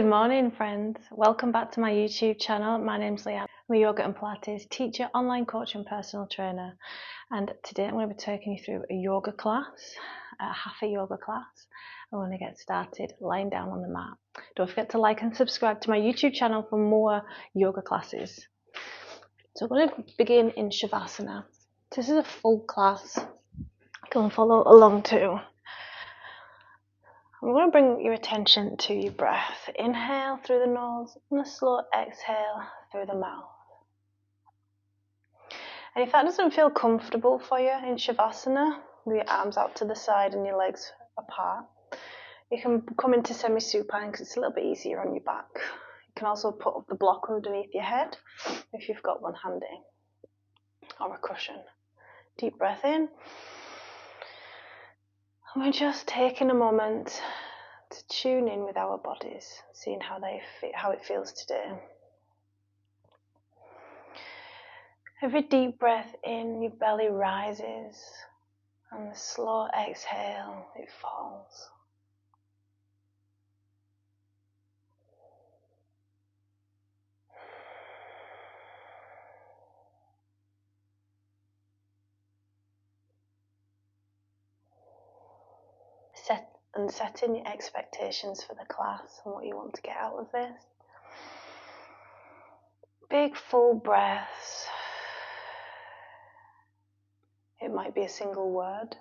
Good morning, friends. Welcome back to my YouTube channel. My name's Leanne. I'm a yoga and Pilates teacher, online coach and personal trainer. And today I'm going to be taking you through a yoga class, a Hatha Yoga class. I want to get started lying down on the mat. Don't forget to like and subscribe to my YouTube channel for more yoga classes. So I'm going to begin in Shavasana. This is a full class. Go and follow along too. I'm going to bring your attention to your breath. Inhale through the nose and a slow exhale through the mouth. And if that doesn't feel comfortable for you in Shavasana, with your arms out to the side and your legs apart, you can come into semi-supine because it's a little bit easier on your back. You can also put up the block underneath your head if you've got one handy, or a cushion. Deep breath in. And we're just taking a moment to tune in with our bodies, seeing how it feels today. Every deep breath in, your belly rises, and the slow exhale, it falls. Setting your expectations for the class and what you want to get out of this. Big full breaths. It might be a single word.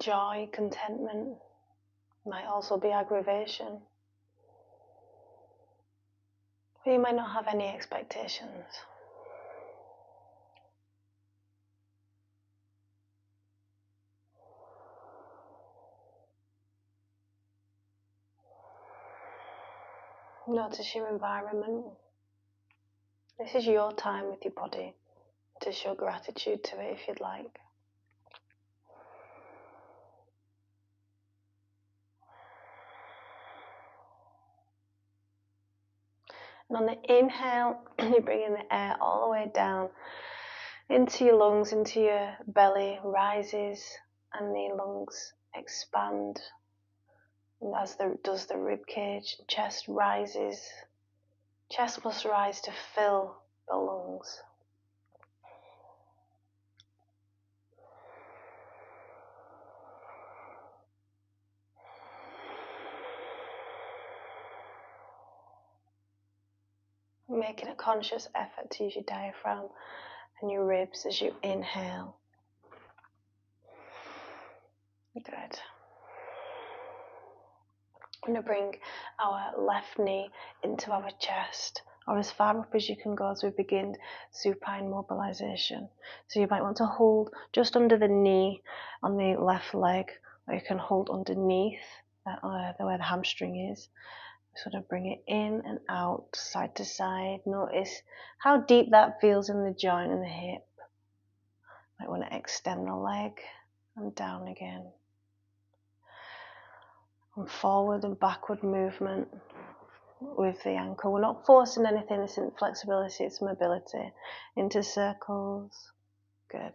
Joy, contentment. It might also be aggravation. But you might not have any expectations. Notice your environment. This is your time with your body. To show gratitude to it if you'd like. And on the inhale, you bring in the air all the way down into your lungs, into your belly, rises, and the lungs expand. And as does the rib cage, chest rises. Chest must rise to fill the lungs. Making a conscious effort to use your diaphragm and your ribs as you inhale. Good. I'm going to bring our left knee into our chest, or as far up as you can go as we begin supine mobilization. So you might want to hold just under the knee on the left leg, or you can hold underneath where the hamstring is. Sort of bring it in and out, side to side. Notice how deep that feels in the joint and the hip. Might want to extend the leg and down again. And forward and backward movement with the ankle. We're not forcing anything, this isn't flexibility, it's mobility. Into circles. Good.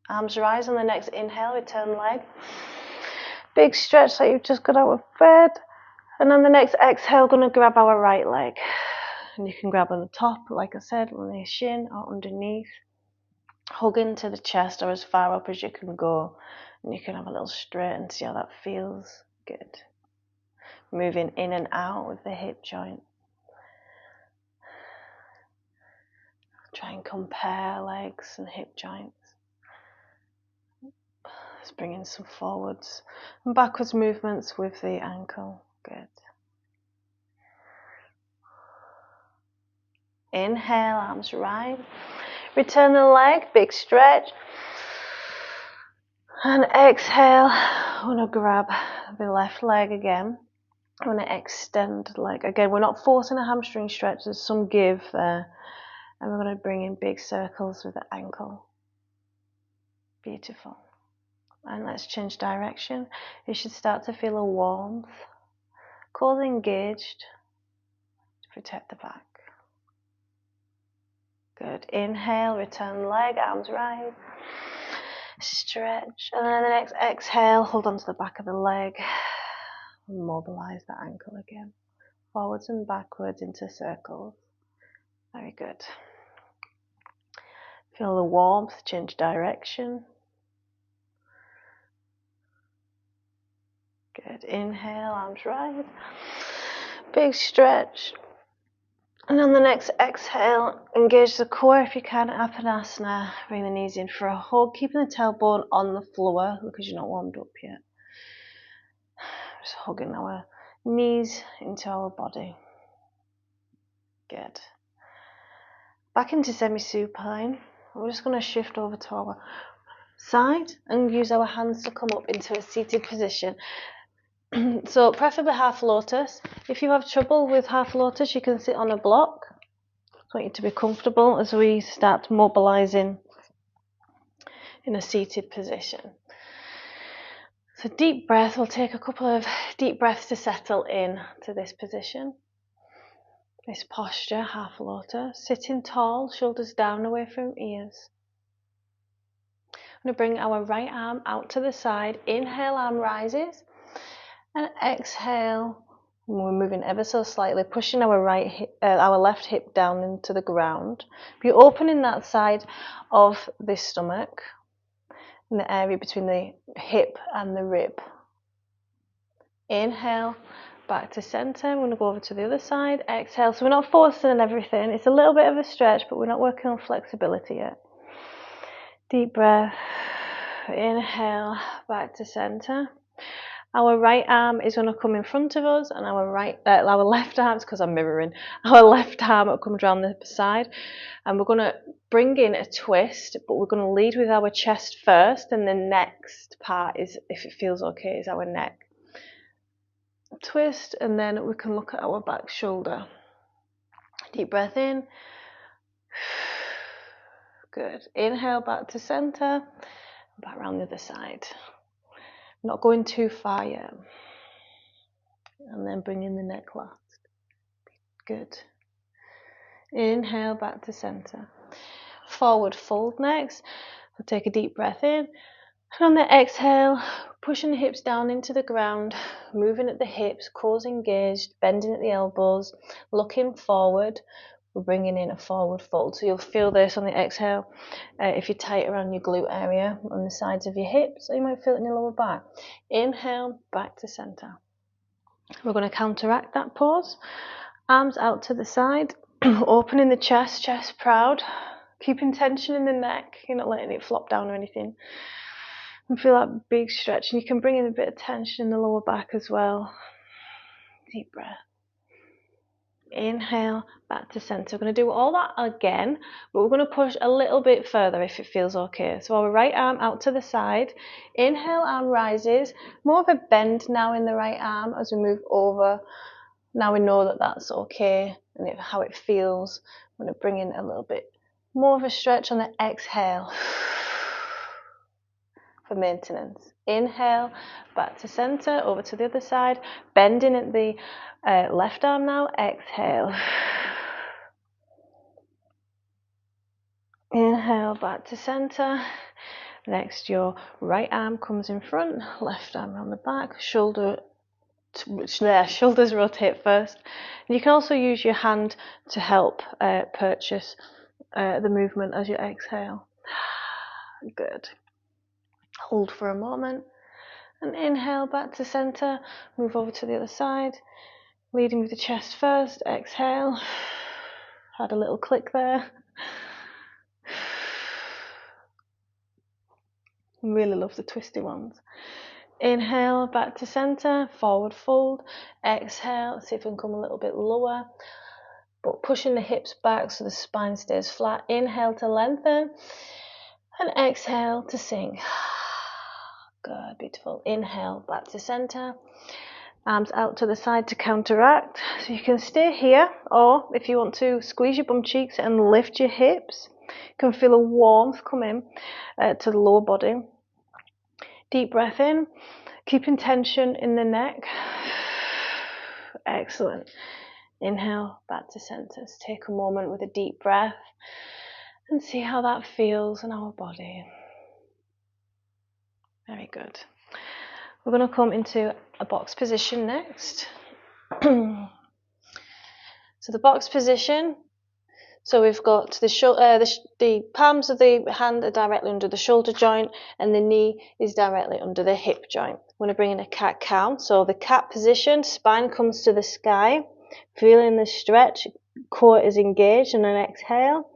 Arms rise on the next inhale, return leg. Big stretch like you've just got out of bed. And on the next exhale, going to grab our right leg. And you can grab on the top, like I said, on the shin or underneath. Hug into the chest or as far up as you can go. And you can have a little straight and see how that feels. Good. Moving in and out with the hip joint. Try and compare legs and hip joints. Let's bring in some forwards and backwards movements with the ankle. Good. Inhale, arms rise. Return the leg, big stretch. And exhale, I'm going to grab the left leg again. I'm going to extend the leg. Again, we're not forcing a hamstring stretch, there's some give there. And we're going to bring in big circles with the ankle. Beautiful. And let's change direction. You should start to feel a warmth. Core engaged to protect the back. Good. Inhale, return leg, arms rise. stretch, and then the next exhale, hold on to the back of the leg, mobilize that ankle again, forwards and backwards into circles. Very good. Feel the warmth, change direction. Good. Inhale, arms right. Big stretch. And on the next exhale, engage the core if you can. Apanasana. Bring the knees in for a hug, keeping the tailbone on the floor because you're not warmed up yet. Just hugging our knees into our body. Good. Back into semi-supine. We're just going to shift over to our side and use our hands to come up into a seated position. So preferably half lotus. If you have trouble with half lotus, you can sit on a block. I want you to be comfortable as we start mobilizing in a seated position. So deep breath. We'll take a couple of deep breaths to settle in to this position. This posture, half lotus. Sitting tall, shoulders down away from ears. I'm going to bring our right arm out to the side. Inhale, arm rises. And exhale, we're moving ever so slightly, pushing our left hip down into the ground. You're opening that side of the stomach, in the area between the hip and the rib. Inhale, back to center. I'm going to go over to the other side. Exhale. So we're not forcing on everything. It's a little bit of a stretch, but we're not working on flexibility yet. Deep breath. Inhale, back to center. Our right arm is going to come in front of us, and our left arm, because I'm mirroring, our left arm will come around the side, and we're going to bring in a twist, but we're going to lead with our chest first, and the next part is, if it feels okay, is our neck. Twist, and then we can look at our back shoulder. Deep breath in. Good. Inhale, back to center, back around the other side. Not going too far yet. And then bring in the neck last. Good. Inhale, back to center. Forward fold next. We'll take a deep breath in. And on the exhale, pushing the hips down into the ground, moving at the hips, cores engaged, bending at the elbows, looking forward. We're bringing in a forward fold. So you'll feel this on the exhale if you're tight around your glute area on the sides of your hips, or you might feel it in your lower back. Inhale, back to center. We're going to counteract that pose. Arms out to the side, opening the chest, chest proud, keeping tension in the neck. You're not letting it flop down or anything. And feel that big stretch. And you can bring in a bit of tension in the lower back as well. Deep breath. Inhale, back to center. We're going to do all that again, but we're going to push a little bit further if it feels okay. So our right arm out to the side. Inhale, arm rises. More of a bend now in the right arm as we move over. Now we know that that's okay and how it feels. I'm going to bring in a little bit more of a stretch on the exhale for maintenance. Inhale, back to center, over to the other side, bending at the left arm now. Exhale. Inhale, back to center. Next, your right arm comes in front, left arm on the back, shoulders rotate first. And you can also use your hand to help purchase the movement as you exhale. Good. Hold for a moment. And inhale, back to center. Move over to the other side. Leading with the chest first. Exhale. Had a little click there. Really love the twisty ones. Inhale, back to center, forward fold. Exhale, see if we can come a little bit lower, but pushing the hips back so the spine stays flat. Inhale to lengthen, and exhale to sink. Good, beautiful. Inhale, back to center. Arms out to the side to counteract. So you can stay here, or if you want to, squeeze your bum cheeks and lift your hips. You can feel a warmth come in to the lower body. Deep breath in, keeping tension in the neck. Excellent. Inhale, back to center. So take a moment with a deep breath and see how that feels in our body. Very good. We're going to come into a box position next. So the box position, so we've got the palms of the hand are directly under the shoulder joint and the knee is directly under the hip joint. We're going to bring in a cat-cow. So the cat position, spine comes to the sky, feeling the stretch, core is engaged, and an exhale.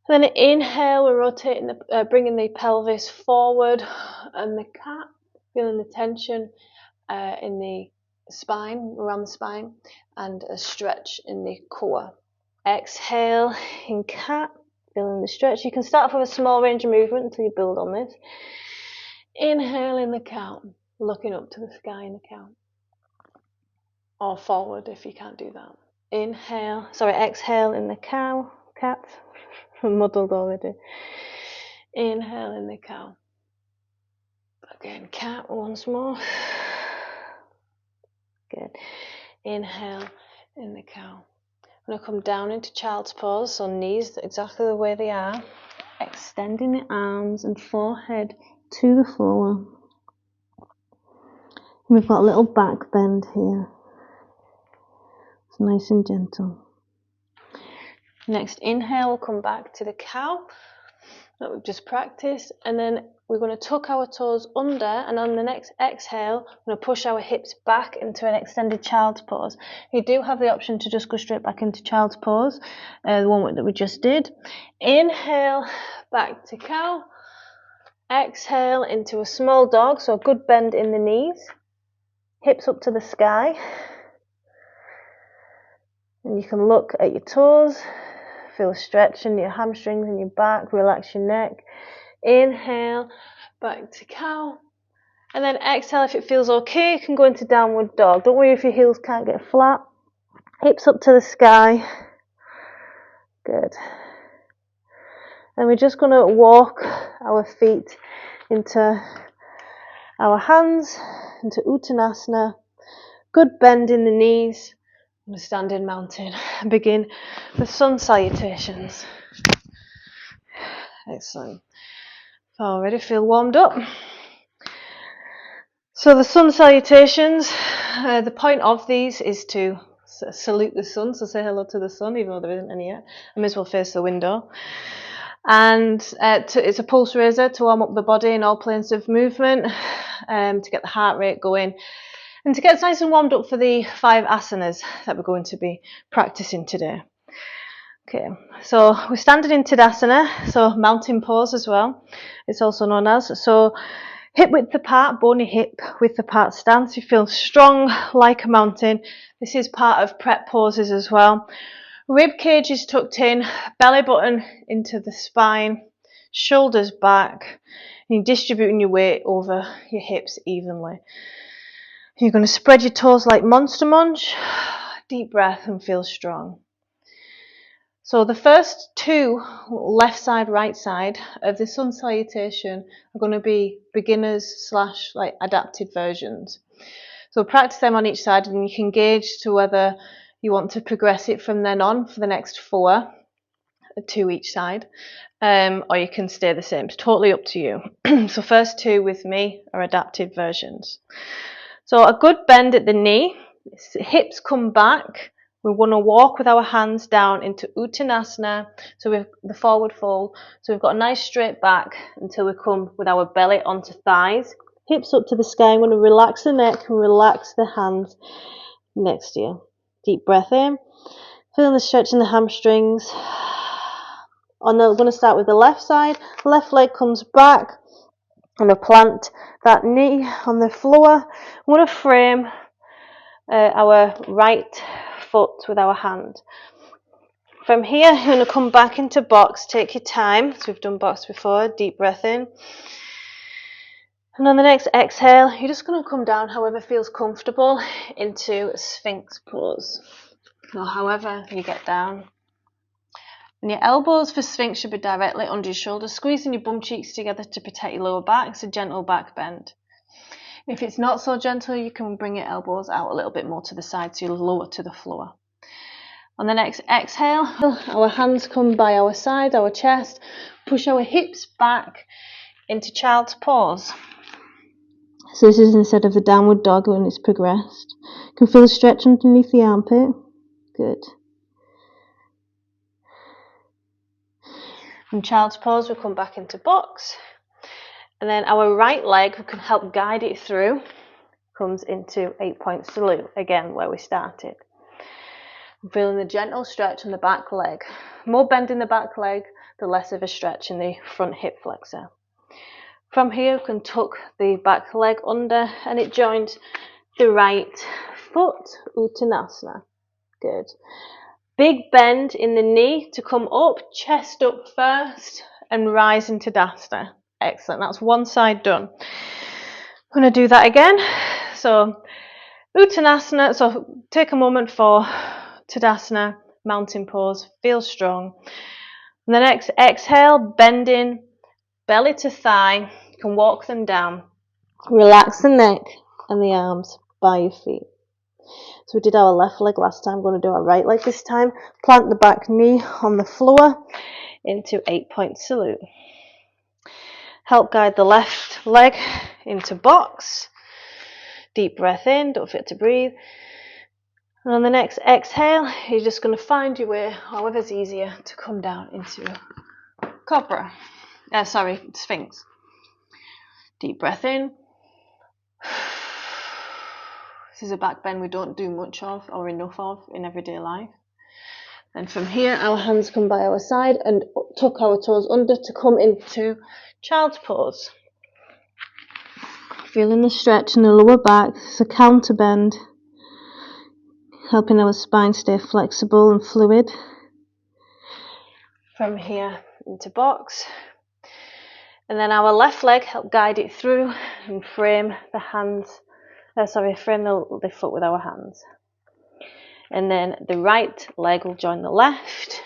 Then an inhale, we're rotating, bringing the pelvis forward, and the cat, feeling the tension in the spine, around the spine, and a stretch in the core. Exhale in cat, feeling the stretch. You can start off with a small range of movement until you build on this. Inhale in the cow, looking up to the sky in the cow. Or forward if you can't do that. Exhale in the cow, cat. I'm muddled already. Inhale in the cow. Again, cat once more. Good. Inhale in the cow. I'm going to come down into child's pose, so knees exactly the way they are. Extending the arms and forehead to the floor. And we've got a little back bend here. It's nice and gentle. Next inhale, we'll come back to the cow that we've just practiced, and then we're going to tuck our toes under, and on the next exhale, we're going to push our hips back into an extended child's pose. You do have the option to just go straight back into child's pose, the one that we just did. Inhale, back to cow. Exhale into a small dog, so a good bend in the knees. Hips up to the sky. And you can look at your toes. Feel a stretch in your hamstrings and your back, relax your neck. Inhale, back to cow. And then exhale, if it feels okay, you can go into downward dog. Don't worry if your heels can't get flat. Hips up to the sky. Good. And we're just going to walk our feet into our hands, into Uttanasana. Good bend in the knees. I'm going to stand in mountain and begin the sun salutations. Excellent. Already feel warmed up. So the sun salutations, the point of these is to salute the sun, so say hello to the sun, even though there isn't any yet. I may as well face the window. And it's a pulse raiser to warm up the body in all planes of movement, to get the heart rate going, and to get nice and warmed up for the 5 asanas that we're going to be practicing today. Okay, so we're standing in Tadasana, so mountain pose as well, it's also known as. So hip width apart, bony hip width apart stance. You feel strong like a mountain. This is part of prep poses as well. Rib cage is tucked in, belly button into the spine, shoulders back, and you're distributing your weight over your hips evenly. You're going to spread your toes like monster munch. Deep breath and feel strong. So the first 2, left side, right side, of the sun salutation are going to be beginners / like adapted versions. So practice them on each side, and you can gauge to whether you want to progress it from then on for the next 4, 2 each side, or you can stay the same. It's totally up to you. So first 2 with me are adapted versions. So a good bend at the knee, hips come back. We want to walk with our hands down into Uttanasana, so we've the forward fold. So we've got a nice straight back until we come with our belly onto thighs. Hips up to the sky. I'm going to relax the neck and relax the hands next to you. Deep breath in. Feeling the stretch in the hamstrings. We're going to start with the left side. Left leg comes back. I'm going to plant that knee on the floor. I'm going to frame our right foot with our hand. From here, you're going to come back into box. Take your time, so we've done box before. Deep breath in. And on the next exhale, you're just going to come down however feels comfortable into Sphinx pose. Or however you get down. And your elbows for Sphinx should be directly under your shoulders, squeezing your bum cheeks together to protect your lower back. It's a gentle back bend. If it's not so gentle, you can bring your elbows out a little bit more to the side so you're lower to the floor. On the next exhale, our hands come by our side, our chest, push our hips back into child's pose. So this is instead of the downward dog when it's progressed. You can feel a stretch underneath the armpit. Good. From child's pose, we'll come back into box. And then our right leg, we can help guide it through, comes into 8-point salute, again where we started. I'm feeling the gentle stretch on the back leg. More bend in the back leg, the less of a stretch in the front hip flexor. From here, we can tuck the back leg under and it joins the right foot, Uttanasana. Good. Big bend in the knee to come up, chest up first and rise into Tadasana. Excellent, that's one side done. I'm going to do that again. So Uttanasana, so take a moment for Tadasana, mountain pose, feel strong. And the next exhale, bending belly to thigh, you can walk them down. Relax the neck and the arms by your feet. So we did our left leg last time, we're going to do our right leg this time. Plant the back knee on the floor into 8-point salute. Help guide the left leg into box. Deep breath in, don't forget to breathe. And on the next exhale, you're just going to find your way, however's easier, to come down into Cobra. Sphinx. Deep breath in. This is a back bend we don't do much of or enough of in everyday life. And from here, our hands come by our side and tuck our toes under to come into child's pose. Feeling the stretch in the lower back, it's a counter bend, helping our spine stay flexible and fluid. From here into box. And then our left leg, help guide it through and frame the foot with our hands. And then the right leg will join the left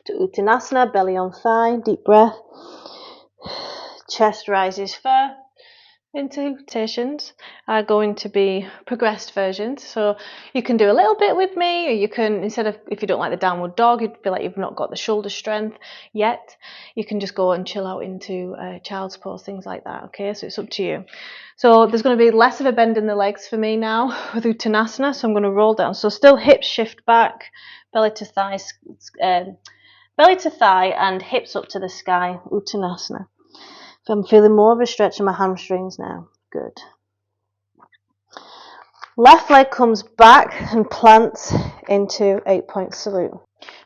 to Uttanasana, belly on thigh, deep breath. Chest rises first. Interpretations are going to be progressed versions, so you can do a little bit with me, or you can, instead of, if you don't like the downward dog, you'd feel like you've not got the shoulder strength yet, you can just go and chill out into child's pose, things like that. Okay, so it's up to you. So there's going to be less of a bend in the legs for me now with Uttanasana, so I'm going to roll down. So still hips shift back, belly to thigh and hips up to the sky, Uttanasana. So I'm feeling more of a stretch in my hamstrings now. Good. Left leg comes back and plants into 8-point salute.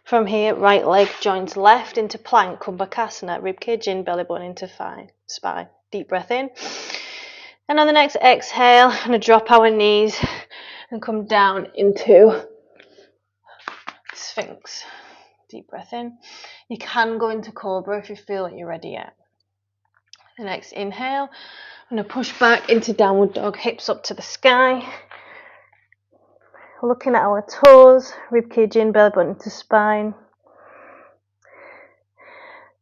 From here, right leg joins left into plank, Kumbhakasana, ribcage in, belly button into spine. Deep breath in. And on the next exhale, I'm going to drop our knees and come down into Sphinx. Deep breath in. You can go into Cobra if you feel like you're ready yet. The next inhale, I'm going to push back into downward dog, hips up to the sky. Looking at our toes, ribcage in, belly button to spine.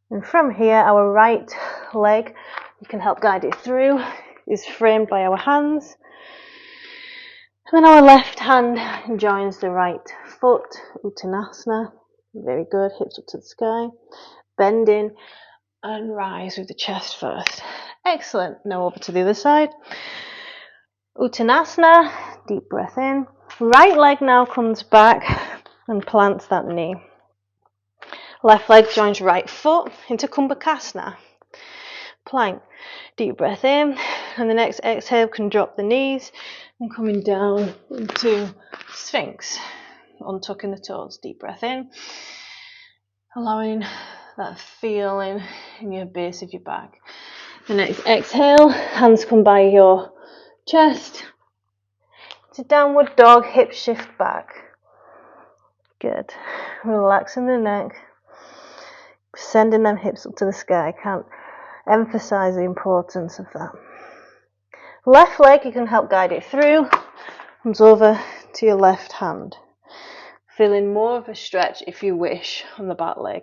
And from here, our right leg, you can help guide it through, is framed by our hands. And then our left hand joins the right foot, Uttanasana. Very good, hips up to the sky. Bending and rise with the chest first. Excellent. Now over to the other side. Uttanasana, deep breath in. Right leg now comes back and plants that knee. Left leg joins right foot into Kumbhakasana. Plank. Deep breath in. And the next exhale can drop the knees and coming down into Sphinx. Untucking the toes. Deep breath in. Allowing that feeling in your base of your back. The next exhale, hands come by your chest. It's a downward dog, hips shift back. Good. Relaxing the neck. Sending them hips up to the sky. I can't emphasize the importance of that. Left leg, you can help guide it through. Comes over to your left hand. Feeling more of a stretch if you wish on the back leg.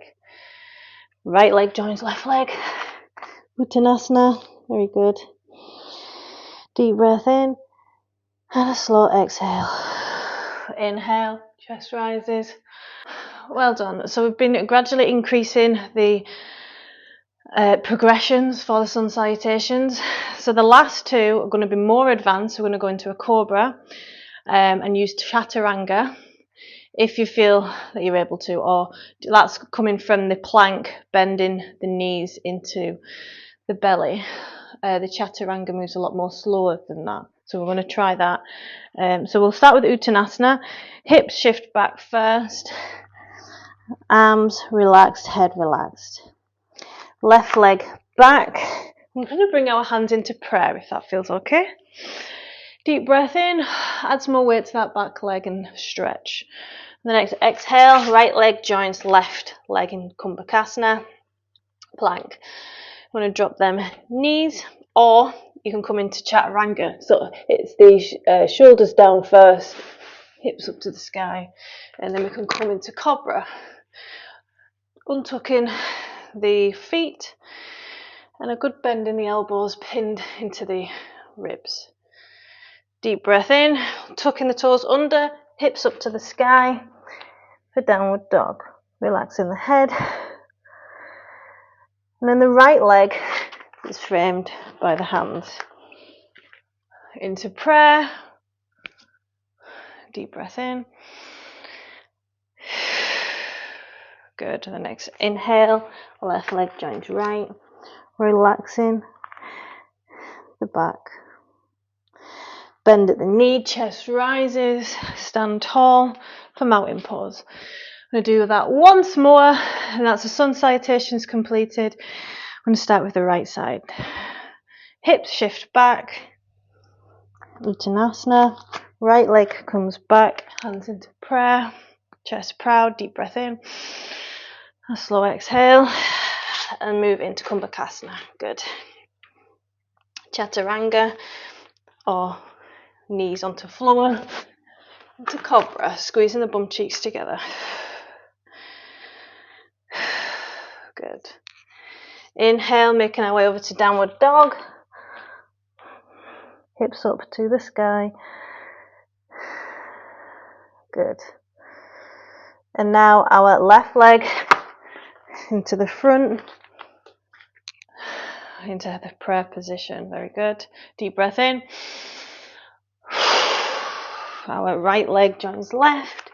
Right leg joins left leg. Uttanasana. Very good. Deep breath in. And a slow exhale. Inhale. Chest rises. Well done. So we've been gradually increasing the progressions for the sun salutations. So the last two are going to be more advanced. We're going to go into a cobra and use chaturanga if you feel that you're able to, or that's coming from the plank, bending the knees into the belly. The chaturanga moves a lot more slower than that, so we're going to try that. So we'll start with Uttanasana. Hips shift back first, arms relaxed, head relaxed. Left leg back. We're going to bring our hands into prayer if that feels okay. Deep breath in, add some more weight to that back leg and stretch. The next exhale, right leg joins left leg in Kumbhakasana, plank. I'm going to drop them knees, or you can come into chaturanga. So it's the shoulders down first, hips up to the sky, and then we can come into cobra. Untucking the feet and a good bend in the elbows pinned into the ribs. Deep breath in, tucking the toes under, hips up to the sky for downward dog. Relaxing the head. And then the right leg is framed by the hands. Into prayer. Deep breath in. Good. The next inhale, left leg joins right. Relaxing the back. Bend at the knee, chest rises, stand tall for mountain pose. I'm going to do that once more, and that's the sun salutations completed. I'm going to start with the right side. Hips shift back, Uttanasana, right leg comes back, hands into prayer, chest proud, deep breath in, a slow exhale, and move into Kumbhakasana. Good. Chaturanga, or knees onto floor, into cobra, squeezing the bum cheeks together. Good. Inhale, making our way over to downward dog. Hips up to the sky. Good. And now our left leg into the front, into the prayer position. Very good. Deep breath in. Our right leg joins left.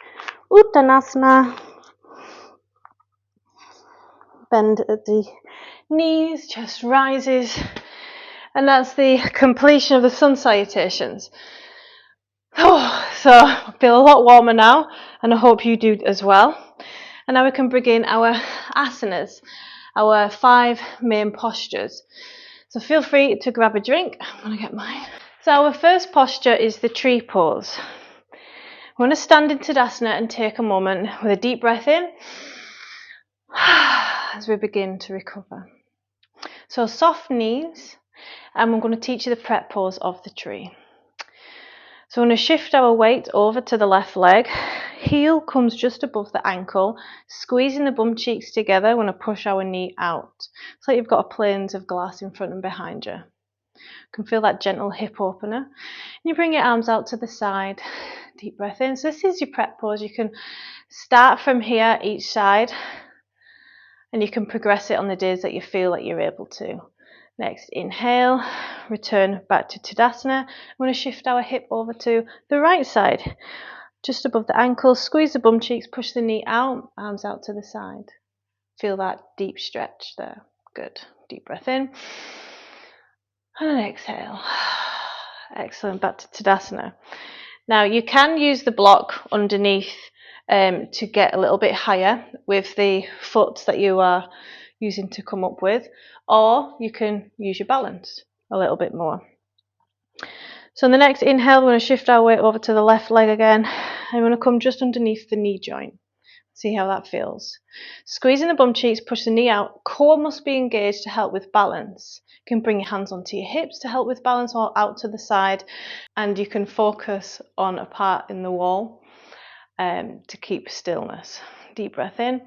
Uttanasana. Bend at the knees, chest rises. And that's the completion of the sun salutations. So I feel a lot warmer now, and I hope you do as well. And now we can begin our asanas, our 5 main postures. So feel free to grab a drink. I'm going to get mine. So our first posture is the tree pose. We're going to stand in Tadasana and take a moment with a deep breath in as we begin to recover. So soft knees, and we're going to teach you the prep pose of the tree. So we're going to shift our weight over to the left leg. Heel comes just above the ankle, squeezing the bum cheeks together. We're going to push our knee out. It's like you've got a planes of glass in front and behind you. You can feel that gentle hip opener. And you bring your arms out to the side. Deep breath in. So this is your prep pose. You can start from here each side, and you can progress it on the days that you feel that you're able to. Next, inhale, return back to Tadasana. I'm going to shift our hip over to the right side, just above the ankle. Squeeze the bum cheeks, push the knee out, arms out to the side. Feel that deep stretch there. Good. Deep breath in. And an exhale. Excellent. Back to Tadasana. Now, you can use the block underneath to get a little bit higher with the foot that you are using to come up with, or you can use your balance a little bit more. So in the next inhale, we're going to shift our weight over to the left leg again, and we're going to come just underneath the knee joint. See how that feels. Squeezing the bum cheeks, push the knee out. Core must be engaged to help with balance. You can bring your hands onto your hips to help with balance, or out to the side, and you can focus on a part in the wall to keep stillness. Deep breath in.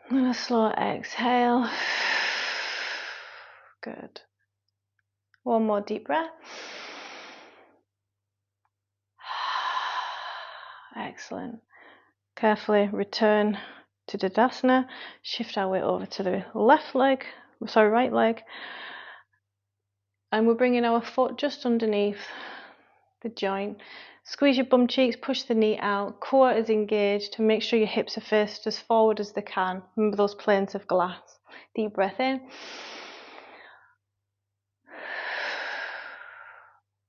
And a slow exhale. Good. One more deep breath. Excellent. Carefully return to Tadasana, shift our weight over to the right leg, and we're bringing our foot just underneath the joint. Squeeze your bum cheeks, push the knee out, core is engaged, and make sure your hips are faced as forward as they can. Remember those planes of glass. Deep breath in.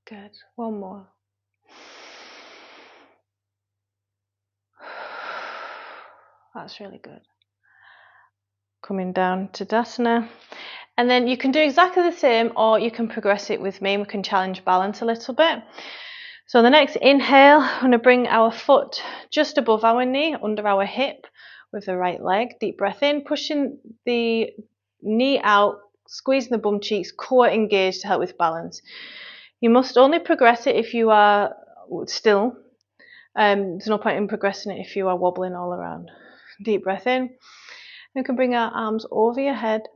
Good. One more. That's really good. Coming down to Tadasana. And then you can do exactly the same, or you can progress it with me. We can challenge balance a little bit. So the next inhale, I'm going to bring our foot just above our knee, under our hip with the right leg. Deep breath in, pushing the knee out, squeezing the bum cheeks, core engaged to help with balance. You must only progress it if you are still. There's no point in progressing it if you are wobbling all around. Deep breath in. We can bring our arms over your head.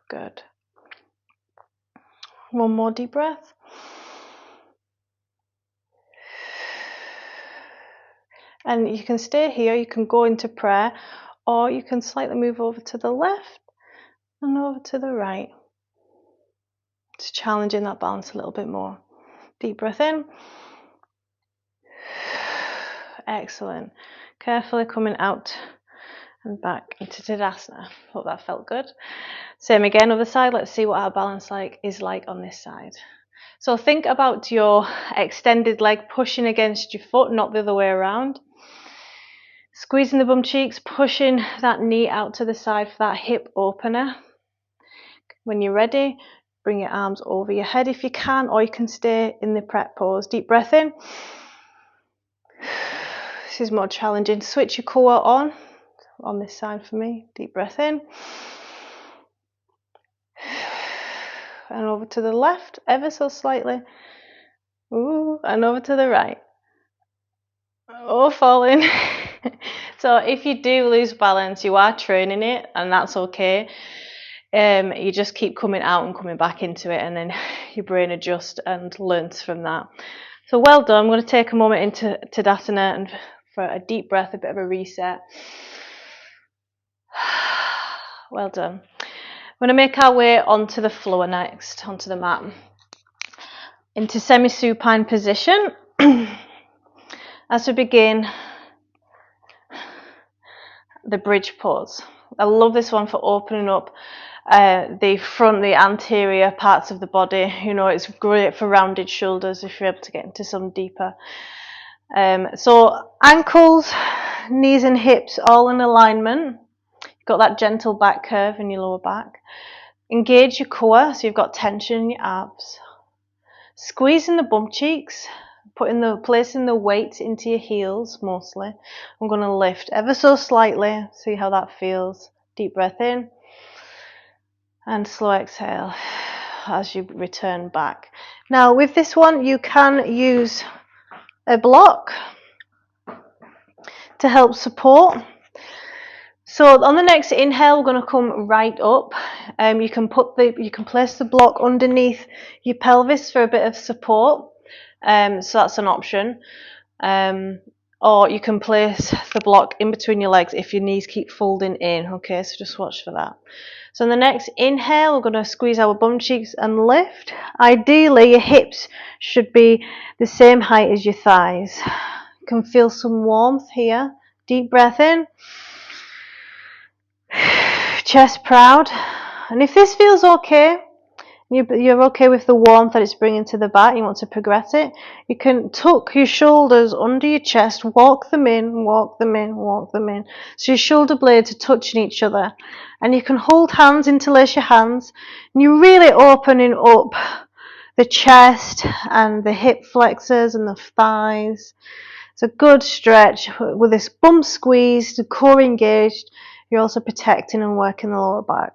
Good. One more deep breath. And you can stay here, you can go into prayer, or you can slightly move over to the left and over to the right. It's challenging that balance a little bit more. Deep breath in. Excellent. Carefully coming out and back into Tadasana. Hope that felt good. Same again, other side. Let's see what our balance is like on this side. So think about your extended leg pushing against your foot, not the other way around. Squeezing the bum cheeks, pushing that knee out to the side for that hip opener. When you're ready, bring your arms over your head if you can, or you can stay in the prep pose. Deep breath in. This is more challenging. Switch your core on this side for me. Deep breath in. And over to the left, ever so slightly. Ooh, and over to the right. Oh, falling. So if you do lose balance, you are training it, and that's okay. You just keep coming out and coming back into it, and then your brain adjusts and learns from that. So well done. I'm going to take a moment into Tadasana and for a deep breath, a bit of a reset. Well done. We're going to make our way onto the floor next, onto the mat, into semi-supine position. As we begin the bridge pose. I love this one for opening up the anterior parts of the body. You know, it's great for rounded shoulders if you're able to get into some deeper. So ankles, knees and hips all in alignment. You've got that gentle back curve in your lower back. Engage your core, so you've got tension in your abs. Squeezing the bum cheeks, placing the weight into your heels mostly. I'm going to lift ever so slightly, see how that feels. Deep breath in and slow exhale as you return back. Now with this one, you can use a block to help support. So on the next inhale, we're going to come right up. You can place the block underneath your pelvis for a bit of support. So that's an option. Or you can place the block in between your legs if your knees keep folding in. Okay, so just watch for that. So on the next inhale, we're going to squeeze our bum cheeks and lift. Ideally, your hips should be the same height as your thighs. You can feel some warmth here. Deep breath in. Chest proud. And if this feels okay, you're okay with the warmth that it's bringing to the back, you want to progress it, you can tuck your shoulders under your chest, walk them in, walk them in, walk them in. So your shoulder blades are touching each other. And you can hold hands, interlace your hands, and you're really opening up the chest and the hip flexors and the thighs. It's a good stretch with this bum squeezed, the core engaged. You're also protecting and working the lower back.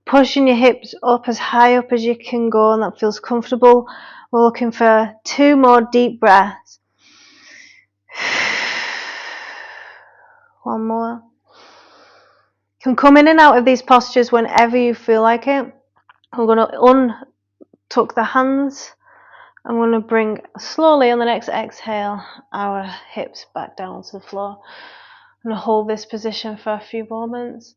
Pushing your hips up as high up as you can go, and that feels comfortable. We're looking for 2 more deep breaths. One more. You can come in and out of these postures whenever you feel like it. We're going to untuck the hands. I'm going to bring slowly on the next exhale our hips back down to the floor. I'm going to hold this position for a few moments.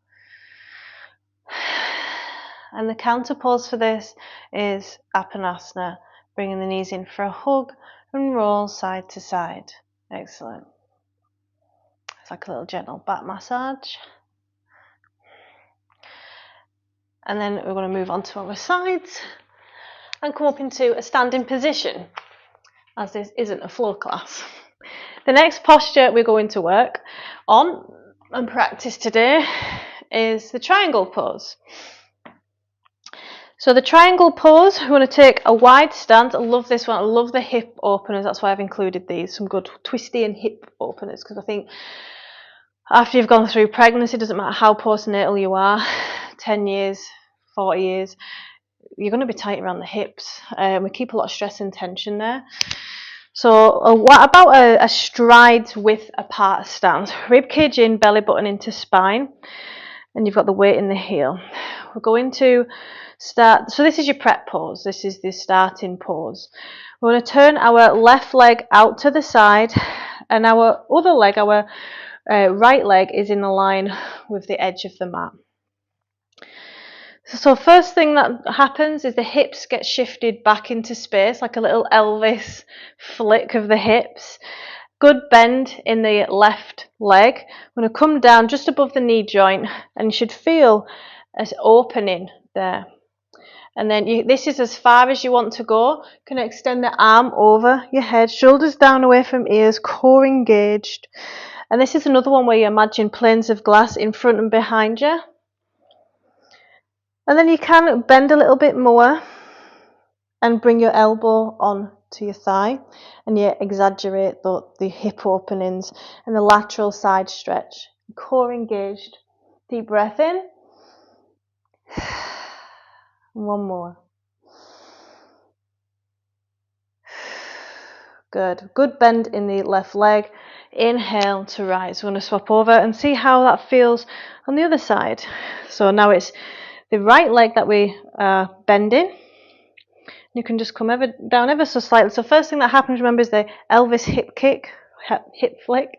And the counter pose for this is Apanasana, bringing the knees in for a hug and roll side to side. Excellent. It's like a little gentle back massage. And then we're going to move on to our sides and come up into a standing position, as this isn't a floor class. The next posture we're going to work on and practice today is the triangle pose. So the triangle pose, we want to take a wide stance. I love this one. I love the hip openers. That's why I've included these. Some good twisty and hip openers, because I think after you've gone through pregnancy, it doesn't matter how postnatal you are, 10 years, 40 years, you're going to be tight around the hips. We keep a lot of stress and tension there. So what about a strides width apart stance? Rib cage in, belly button into spine, and you've got the weight in the heel. We're going to start, so this is your prep pose, this is the starting pose. We're going to turn our left leg out to the side, and our other leg, our right leg, is in line with the edge of the mat. So first thing that happens is the hips get shifted back into space, like a little Elvis flick of the hips. Good bend in the left leg. I'm going to come down just above the knee joint, and you should feel an opening there. And then this is as far as you want to go. You can extend the arm over your head, shoulders down away from ears, core engaged. And this is another one where you imagine planes of glass in front and behind you. And then you can bend a little bit more and bring your elbow on to your thigh, and you exaggerate the hip openings and the lateral side stretch. Core engaged. Deep breath in. One more. Good. Good bend in the left leg. Inhale to rise. We're going to swap over and see how that feels on the other side. So now it's the right leg that we are bending. You can just come down ever so slightly. So first thing that happens, remember, is the Elvis hip kick, hip flick.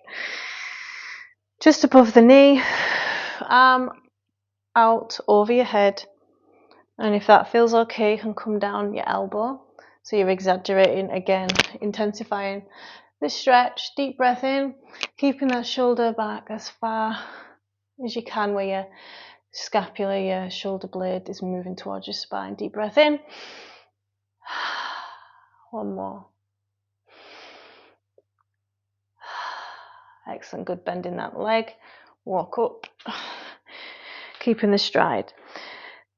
Just above the knee, arm out over your head. And if that feels okay, you can come down your elbow. So you're exaggerating again, intensifying the stretch. Deep breath in, keeping that shoulder back as far as you can, where your scapula, your shoulder blade is moving towards your spine. Deep breath in. One more. Excellent. Good bend in that leg. Walk up, keeping the stride.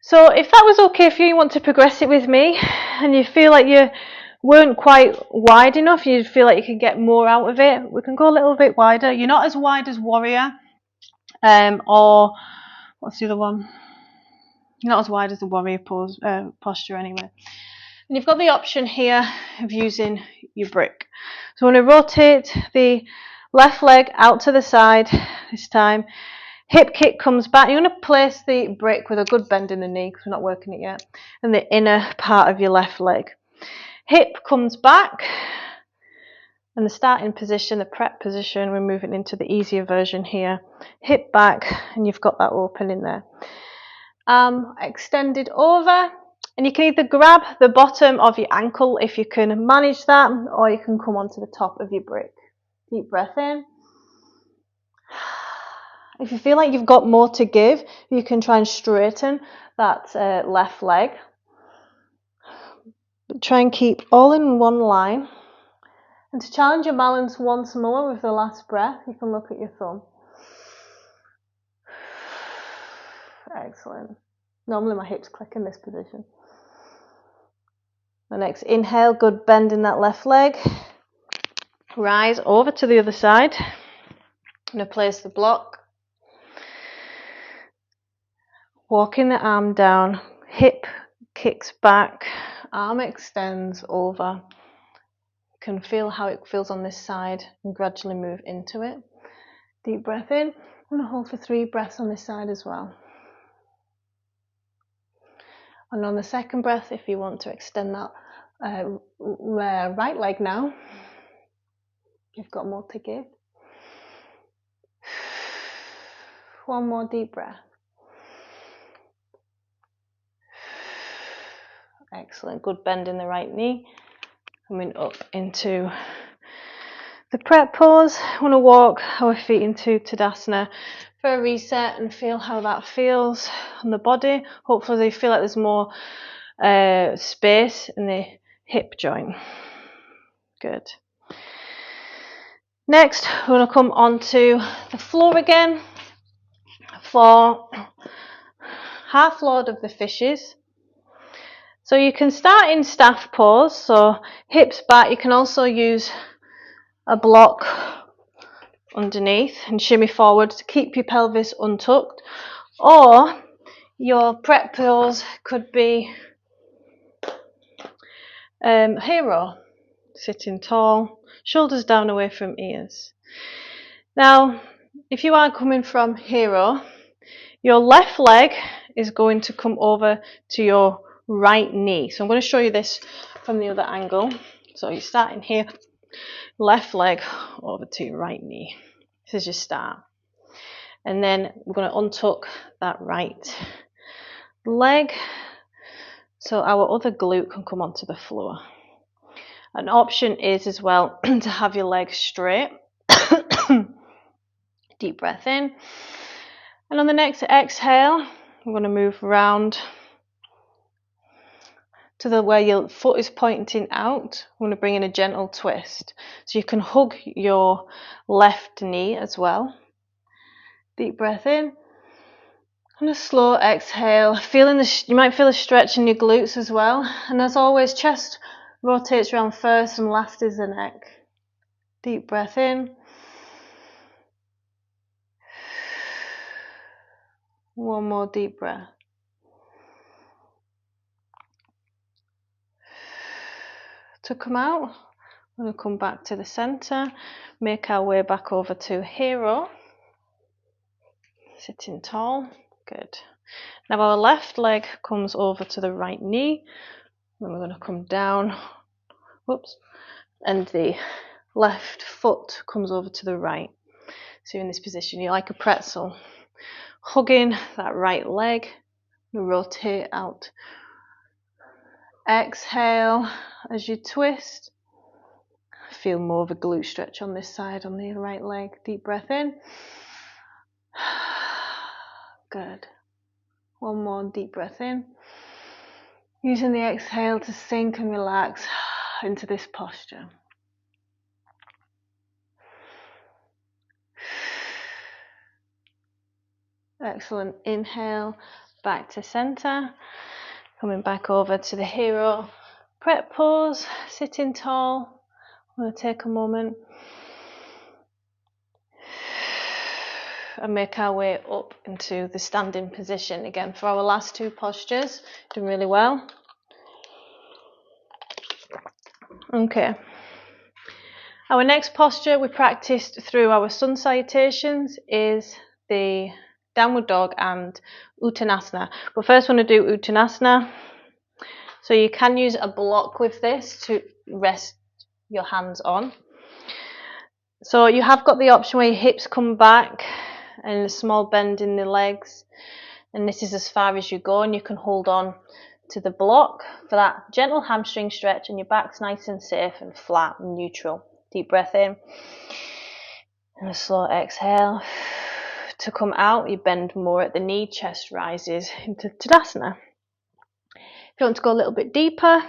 So if that was okay for you, you want to progress it with me, and you feel like you weren't quite wide enough, you feel like you can get more out of it, we can go a little bit wider. You're not as wide as warrior, or what's the other one? You're not as wide as the warrior pose, posture anyway. And you've got the option here of using your brick. So I'm going to rotate the left leg out to the side this time. Hip kick comes back. You're going to place the brick with a good bend in the knee, because we're not working it yet, and the inner part of your left leg. Hip comes back, and the starting position, the prep position, we're moving into the easier version here. Hip back, and you've got that opening there. Extended over, and you can either grab the bottom of your ankle if you can manage that, or you can come onto the top of your brick. Deep breath in. If you feel like you've got more to give, you can try and straighten that left leg. But try and keep all in one line. And to challenge your balance once more with the last breath, you can look at your thumb. Excellent. Normally my hips click in this position. The next inhale, good bend in that left leg. Rise over to the other side. I'm going to place the block. Walking the arm down, hip kicks back, arm extends over. You can feel how it feels on this side and gradually move into it. Deep breath in. I'm going to hold for 3 breaths on this side as well. And on the second breath, if you want to extend that right leg now, you've got more to give. One more deep breath. Excellent. Good bend in the right knee. Coming up into the prep pose. I want to walk our feet into Tadasana for a reset and feel how that feels on the body. Hopefully you feel like there's more space in the hip joint. Good. Next, we're going to come onto the floor again for half lord of the fishes. So you can start in staff pose, so hips back. You can also use a block underneath and shimmy forward to keep your pelvis untucked, or your prep pose could be hero, sitting tall, shoulders down away from ears. Now, if you are coming from hero, your left leg is going to come over to your right knee. So I'm going to show you this from the other angle. So you're starting here, left leg over to your right knee. This is your start. And then we're going to untuck that right leg so our other glute can come onto the floor. An option is as well to have your legs straight. Deep breath in. And on the next exhale, we're going to move around to where your foot is pointing out. I'm going to bring in a gentle twist. So you can hug your left knee as well. Deep breath in. And a slow exhale. You might feel a stretch in your glutes as well. And as always, chest rotates around first and last is the neck. Deep breath in. One more deep breath. To come out, we're going to come back to the center, make our way back over to hero, sitting tall. Good. Now our left leg comes over to the right knee, then we're going to come down, whoops, and the left foot comes over to the right. So you're in this position, you're like a pretzel, hugging that right leg, rotate out. Exhale as you twist. Feel more of a glute stretch on this side, on the right leg. Deep breath in. Good. One more deep breath in. Using the exhale to sink and relax into this posture. Excellent. Inhale, back to center. Coming back over to the hero prep pose, sitting tall. I'm going to take a moment and make our way up into the standing position again for our last two postures. Doing really well. Okay. Our next posture we practiced through our sun salutations is the downward dog and Uttanasana. But first I want to do Uttanasana. So you can use a block with this to rest your hands on. So you have got the option where your hips come back and a small bend in the legs. And this is as far as you go, and you can hold on to the block for that gentle hamstring stretch, and your back's nice and safe and flat and neutral. Deep breath in and a slow exhale. To come out, you bend more at the knee, chest rises into Tadasana. If you want to go a little bit deeper,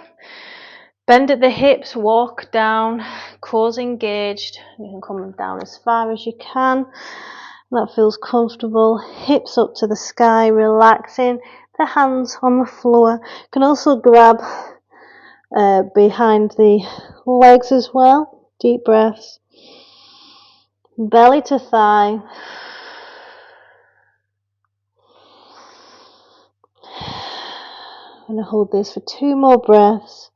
bend at the hips, walk down, cores engaged. You can come down as far as you can. That feels comfortable. Hips up to the sky, relaxing. The hands on the floor. You can also grab behind the legs as well. Deep breaths. Belly to thigh. I'm going to hold this for 2 more breaths.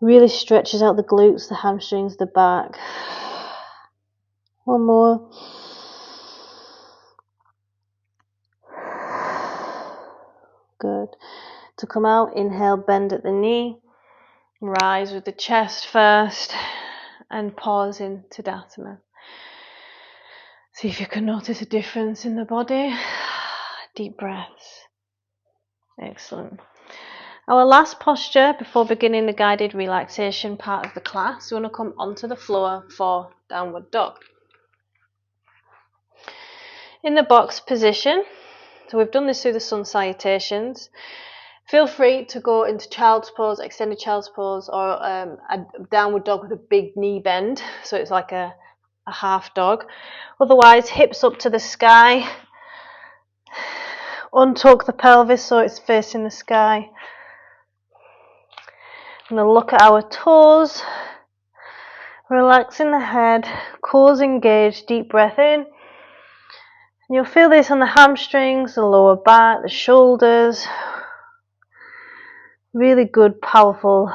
Really stretches out the glutes, the hamstrings, the back. 1 more. Good. To come out, inhale, bend at the knee. Rise with the chest first and pause in Tadasana. See if you can notice a difference in the body. Deep breaths. Excellent. Our last posture before beginning the guided relaxation part of the class, we want to come onto the floor for downward dog. In the box position, so we've done this through the sun salutations. Feel free to go into child's pose, extended child's pose, or a downward dog with a big knee bend, so it's like a half dog. Otherwise, hips up to the sky. Untuck the pelvis so it's facing the sky. And then look at our toes. Relaxing the head, cores engaged, deep breath in. And you'll feel this on the hamstrings, the lower back, the shoulders. Really good, powerful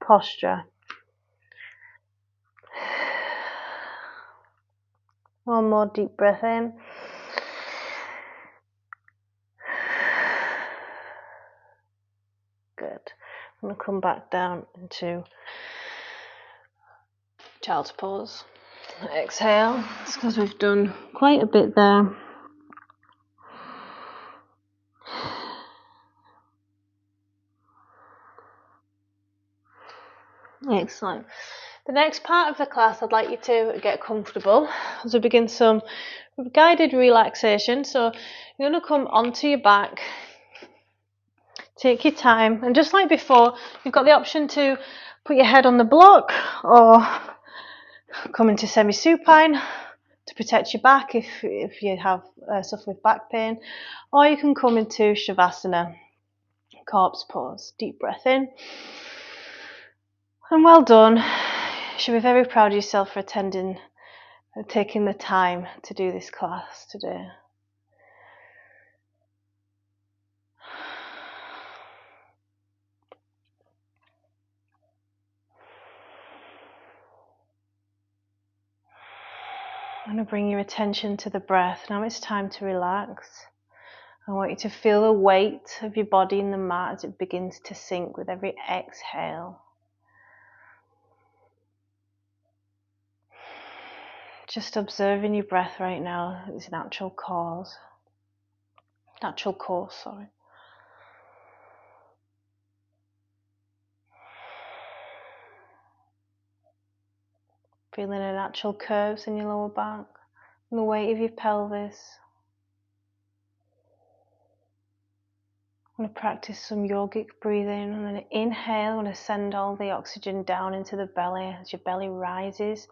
posture. One more deep breath in. Good. I'm going to come back down into child's pose. Exhale. It's because we've done quite a bit there. Excellent. The next part of the class, I'd like you to get comfortable as we begin some guided relaxation. So you're going to come onto your back, take your time, and just like before, you've got the option to put your head on the block or come into semi-supine to protect your back if you have suffer with back pain, or you can come into Shavasana, corpse pose. Deep breath in. And well done. You should be very proud of yourself for taking the time to do this class today. I'm going to bring your attention to the breath. Now it's time to relax. I want you to feel the weight of your body in the mat as it begins to sink with every exhale. Just observing your breath right now, its natural course. Feeling the natural curves in your lower back and the weight of your pelvis. I'm going to practice some yogic breathing. I'm going to inhale. I'm going to send all the oxygen down into the belly as your belly rises.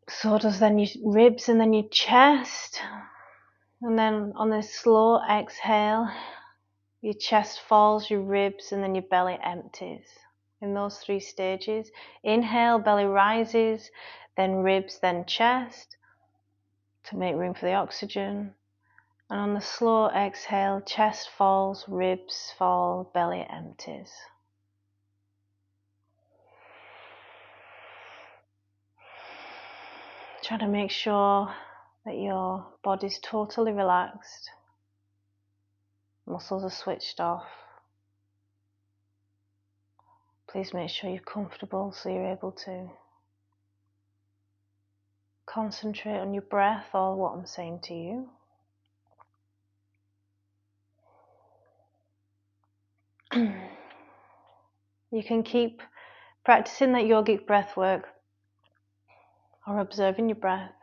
So does then your ribs and then your chest. And then on this slow exhale, your chest falls, your ribs, and then your belly empties. In those 3 stages. Inhale, belly rises, then ribs, then chest to make room for the oxygen. And on the slow exhale, chest falls, ribs fall, belly empties. Try to make sure that your body's totally relaxed. Muscles are switched off. Please make sure you're comfortable so you're able to concentrate on your breath or what I'm saying to you. You can keep practicing that yogic breath work or observing your breath,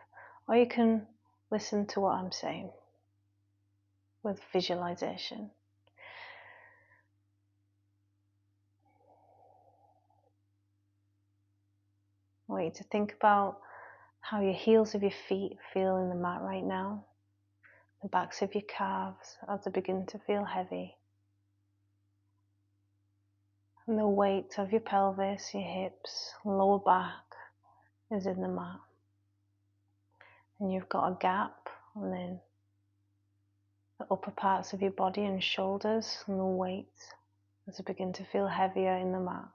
or you can listen to what I'm saying with visualization. I want you to think about how your heels of your feet feel in the mat right now, the backs of your calves as they begin to feel heavy, and the weight of your pelvis, your hips, lower back is in the mat. And you've got a gap, and then the upper parts of your body and shoulders and the weight as they begin to feel heavier in the mat.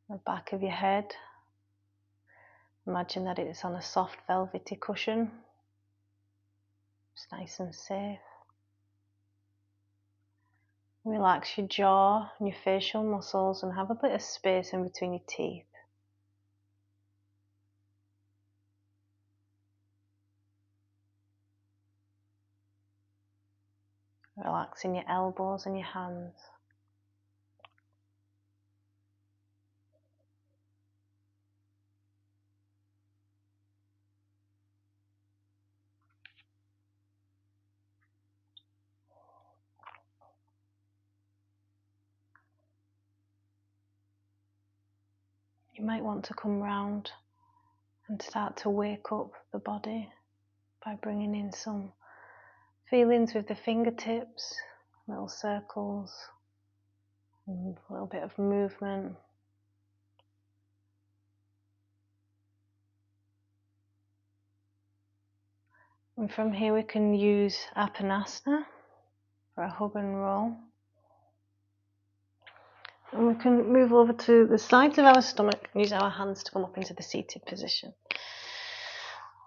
The back of your head, imagine that it's on a soft velvety cushion. It's nice and safe. Relax your jaw and your facial muscles and have a bit of space in between your teeth. Relaxing your elbows and your hands. You might want to come round and start to wake up the body by bringing in some feelings with the fingertips, little circles, and a little bit of movement. And from here we can use Apanasana for a hug and roll. And we can move over to the sides of our stomach and use our hands to come up into the seated position.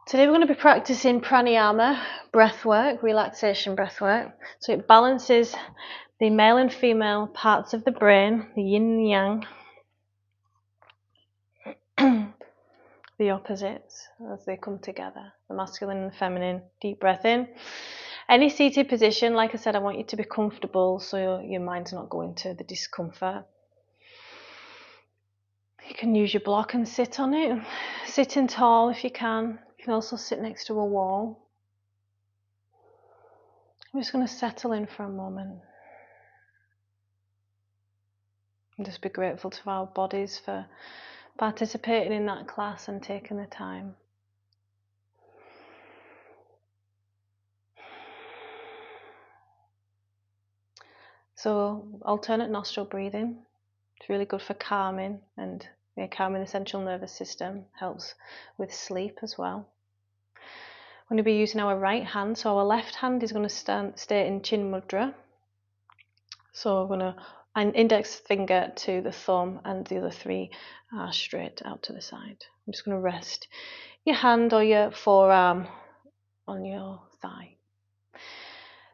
Today we're going to be practicing pranayama, breath work, relaxation breath work. So it balances the male and female parts of the brain, the yin and yang, the opposites as they come together, the masculine and the feminine. Deep breath in. Any seated position, like I said, I want you to be comfortable so your mind's not going to the discomfort. You can use your block and sit on it. Sitting tall if you can. You can also sit next to a wall. I'm just going to settle in for a moment. And just be grateful to our bodies for participating in that class and taking the time. So alternate nostril breathing. It's really good for calming and calming the central nervous system. Helps with sleep as well. We're going to be using our right hand. So our left hand is going to stay in Chin Mudra. So we're going to an index finger to the thumb and the other three are straight out to the side. I'm just going to rest your hand or your forearm on your thigh.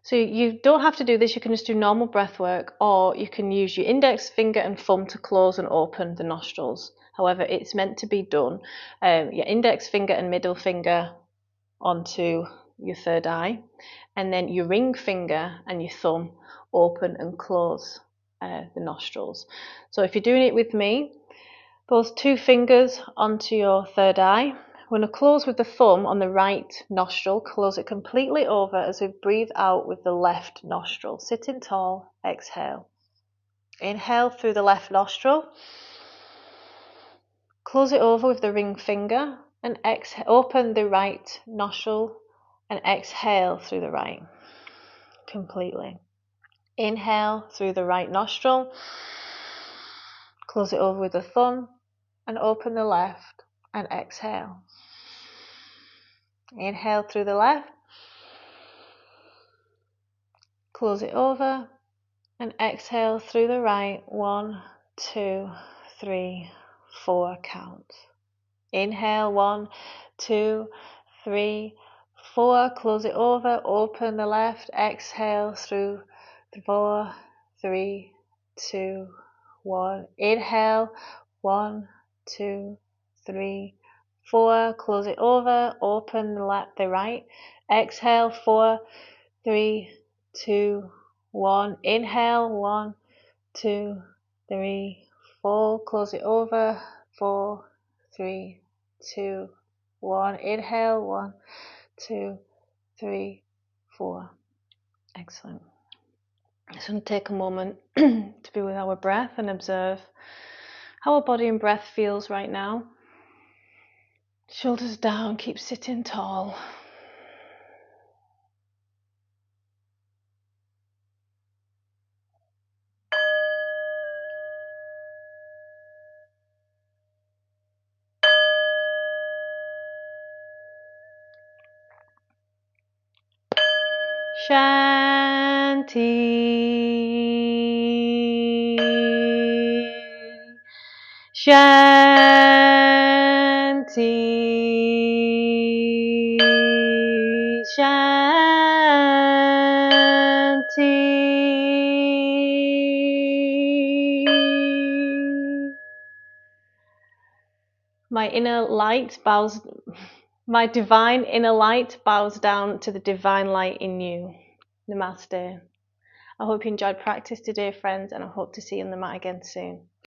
So you don't have to do this, you can just do normal breath work, or you can use your index finger and thumb to close and open the nostrils. However, it's meant to be done your index finger and middle finger onto your third eye, and then your ring finger and your thumb open and close the nostrils. So if you're doing it with me, those two fingers onto your third eye. We're going to close with the thumb on the right nostril, close it completely over as we breathe out with the left nostril. Sitting tall, exhale. Inhale through the left nostril, close it over with the ring finger and exhale. Open the right nostril and exhale through the right completely. Inhale through the right nostril, close it over with the thumb and open the left and exhale. Inhale through the left, close it over and exhale through the right. 1, 2, 3, 4 count. Inhale 1, 2, 3, 4, close it over, open the left, exhale through 4, 3, 2, 1. Inhale 1, 2, 3, 4, close it over, open the right, exhale 4, 3, 2, 1. Inhale 1, 2, 3, 4, close it over, 4, 3, 2, 1. Inhale 1, 2, 3, 4. Excellent. Just going to take a moment to be with our breath and observe how our body and breath feels right now. Shoulders down, keep sitting tall. Shanti. Shanti. Shanti. My divine inner light bows down to the divine light in you. Namaste. I hope you enjoyed practice today, friends, and I hope to see you on the mat again soon.